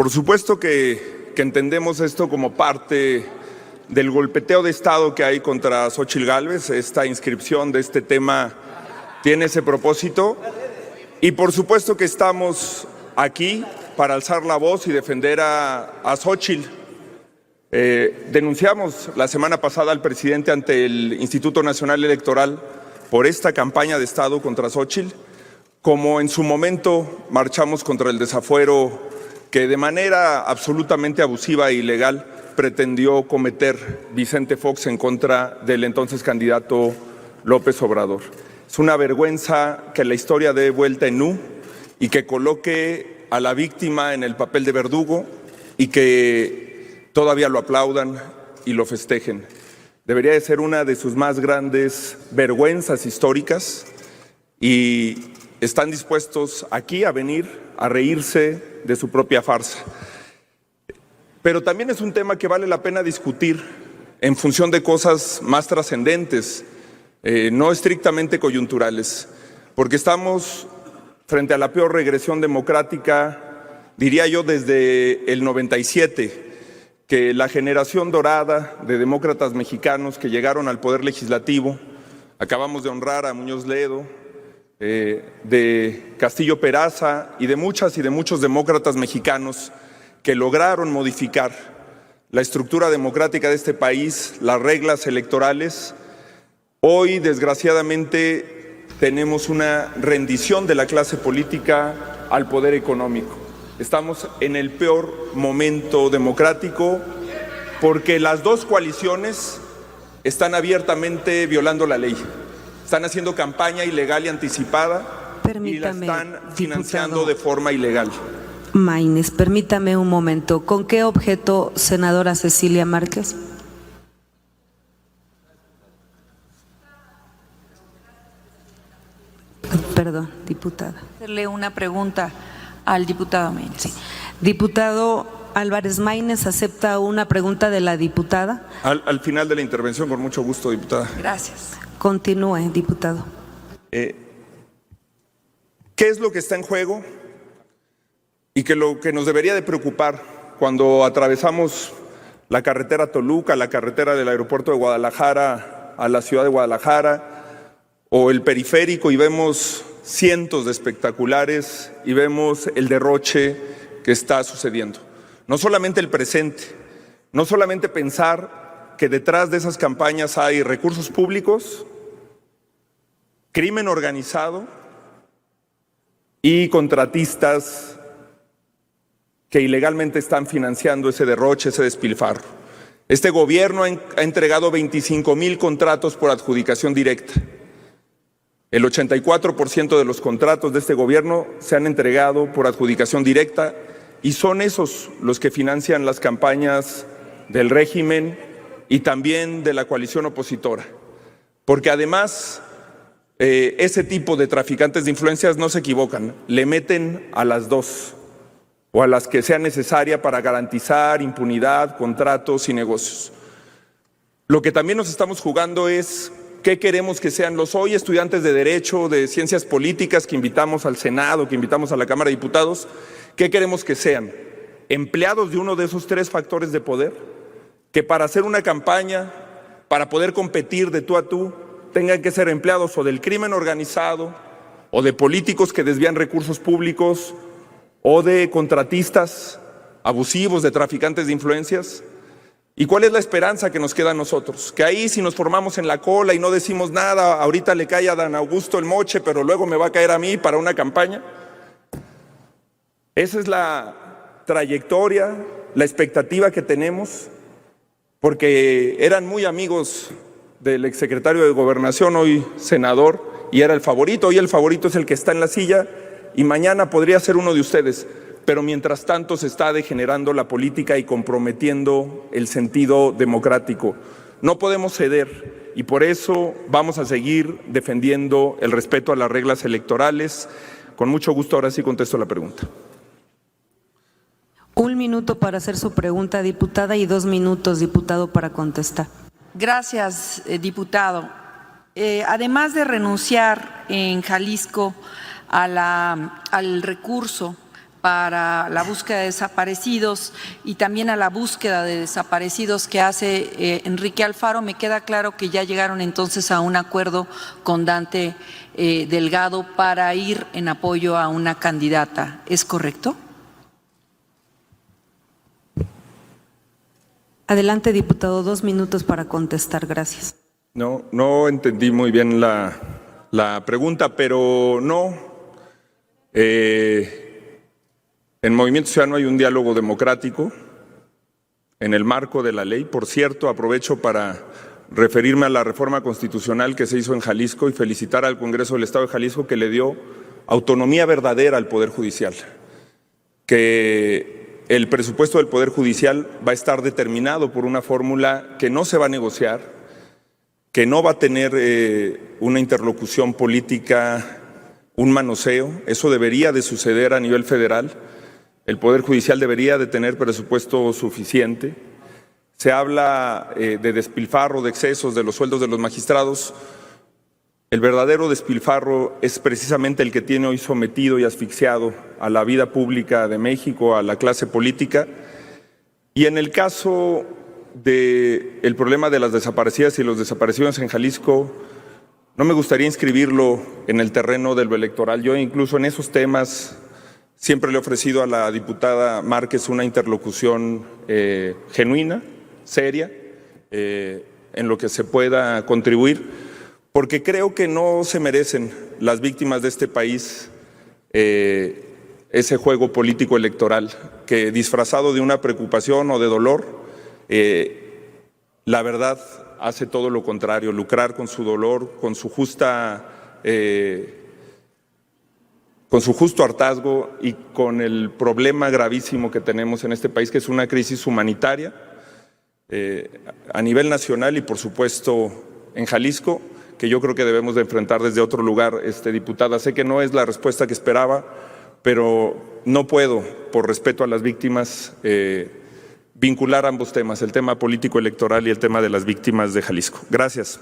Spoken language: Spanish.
Por supuesto que entendemos esto como parte del golpeteo de Estado que hay contra Xóchitl Gálvez. Esta inscripción de este tema tiene ese propósito y por supuesto que estamos aquí para alzar la voz y defender a Xóchitl. Denunciamos la semana pasada al presidente ante el Instituto Nacional Electoral por esta campaña de Estado contra Xóchitl, como en su momento marchamos contra el desafuero que de manera absolutamente abusiva e ilegal pretendió cometer Vicente Fox en contra del entonces candidato López Obrador. Es una vergüenza que la historia dé vuelta en U y que coloque a la víctima en el papel de verdugo y que todavía lo aplaudan y lo festejen. Debería de ser una de sus más grandes vergüenzas históricas y están dispuestos aquí a venir a reírse de su propia farsa. Pero también es un tema que vale la pena discutir en función de cosas más trascendentes, no estrictamente coyunturales, porque estamos frente a la peor regresión democrática, diría yo, desde el 97, que la generación dorada de demócratas mexicanos que llegaron al poder legislativo, acabamos de honrar a Muñoz Ledo, de Castillo Peraza y de muchas y de muchos demócratas mexicanos que lograron modificar la estructura democrática de este país, las reglas electorales. Hoy, desgraciadamente, tenemos una rendición de la clase política al poder económico. Estamos en el peor momento democrático porque las dos coaliciones están abiertamente violando la ley. Están haciendo campaña ilegal y anticipada y la están financiando de forma ilegal. Maynes, permítame un momento. ¿Con qué objeto, senadora Cecilia Márquez? Perdón, diputada. Hacerle una pregunta al diputado Maynes. Sí. Diputado Álvarez Maynes, ¿acepta una pregunta de la diputada? Al final de la intervención, con mucho gusto, diputada. Gracias. Continúe, diputado. ¿Qué es lo que está en juego? Y que lo que nos debería de preocupar cuando atravesamos la carretera Toluca, la carretera del aeropuerto de Guadalajara a la ciudad de Guadalajara, o el periférico y vemos cientos de espectaculares y vemos el derroche que está sucediendo. No solamente el presente, no solamente pensar que detrás de esas campañas hay recursos públicos, crimen organizado y contratistas que ilegalmente están financiando ese derroche, ese despilfarro. Este gobierno ha entregado 25,000 contratos por adjudicación directa. El 84% de los contratos de este gobierno se han entregado por adjudicación directa y son esos los que financian las campañas del régimen y también de la coalición opositora. Porque además, ese tipo de traficantes de influencias no se equivocan, le meten a las dos o a las que sea necesaria para garantizar impunidad, contratos y negocios. Lo que también nos estamos jugando es qué queremos que sean los hoy estudiantes de Derecho, de Ciencias Políticas que invitamos al Senado, que invitamos a la Cámara de Diputados, qué queremos que sean, empleados de uno de esos tres factores de poder, que para hacer una campaña, para poder competir de tú a tú, tengan que ser empleados o del crimen organizado, o de políticos que desvían recursos públicos, o de contratistas abusivos, de traficantes de influencias. ¿Y cuál es la esperanza que nos queda a nosotros? Que ahí si nos formamos en la cola y no decimos nada, ahorita le cae a Dan Augusto el moche, pero luego me va a caer a mí para una campaña. Esa es la trayectoria, la expectativa que tenemos, porque eran muy amigos del exsecretario de Gobernación, hoy senador, y era el favorito. Hoy el favorito es el que está en la silla y mañana podría ser uno de ustedes. Pero mientras tanto se está degenerando la política y comprometiendo el sentido democrático. No podemos ceder y por eso vamos a seguir defendiendo el respeto a las reglas electorales. Con mucho gusto, ahora sí contesto la pregunta. 1 minuto para hacer su pregunta, diputada, y 2 minutos, diputado, para contestar. Gracias, diputado. Además de renunciar en Jalisco al recurso para la búsqueda de desaparecidos y también a la búsqueda de desaparecidos que hace Enrique Alfaro. Me queda claro que ya llegaron entonces a un acuerdo con Dante Delgado para ir en apoyo a una candidata. ¿Es correcto? Adelante, diputado, 2 minutos para contestar. Gracias. No entendí muy bien la pregunta, pero no. En Movimiento Ciudadano hay un diálogo democrático en el marco de la ley. Por cierto, aprovecho para referirme a la reforma constitucional que se hizo en Jalisco y felicitar al Congreso del Estado de Jalisco, que le dio autonomía verdadera al Poder Judicial, que el presupuesto del Poder Judicial va a estar determinado por una fórmula que no se va a negociar, que no va a tener una interlocución política, un manoseo. Eso debería de suceder a nivel federal. El Poder Judicial debería de tener presupuesto suficiente. Se habla de despilfarro, de excesos, de los sueldos de los magistrados. El verdadero despilfarro es precisamente el que tiene hoy sometido y asfixiado a la vida pública de México, a la clase política. Y en el caso del problema de las desaparecidas y los desaparecidos en Jalisco, no me gustaría inscribirlo en el terreno de lo electoral. Yo incluso en esos temas siempre le he ofrecido a la diputada Márquez una interlocución genuina, seria, en lo que se pueda contribuir, porque creo que no se merecen las víctimas de este país ese juego político electoral que, disfrazado de una preocupación o de dolor, la verdad hace todo lo contrario, lucrar con su dolor, con su justo hartazgo y con el problema gravísimo que tenemos en este país, que es una crisis humanitaria a nivel nacional y, por supuesto, en Jalisco, que yo creo que debemos de enfrentar desde otro lugar, diputada. Sé que no es la respuesta que esperaba, pero no puedo, por respeto a las víctimas, vincular ambos temas, el tema político electoral y el tema de las víctimas de Jalisco. Gracias.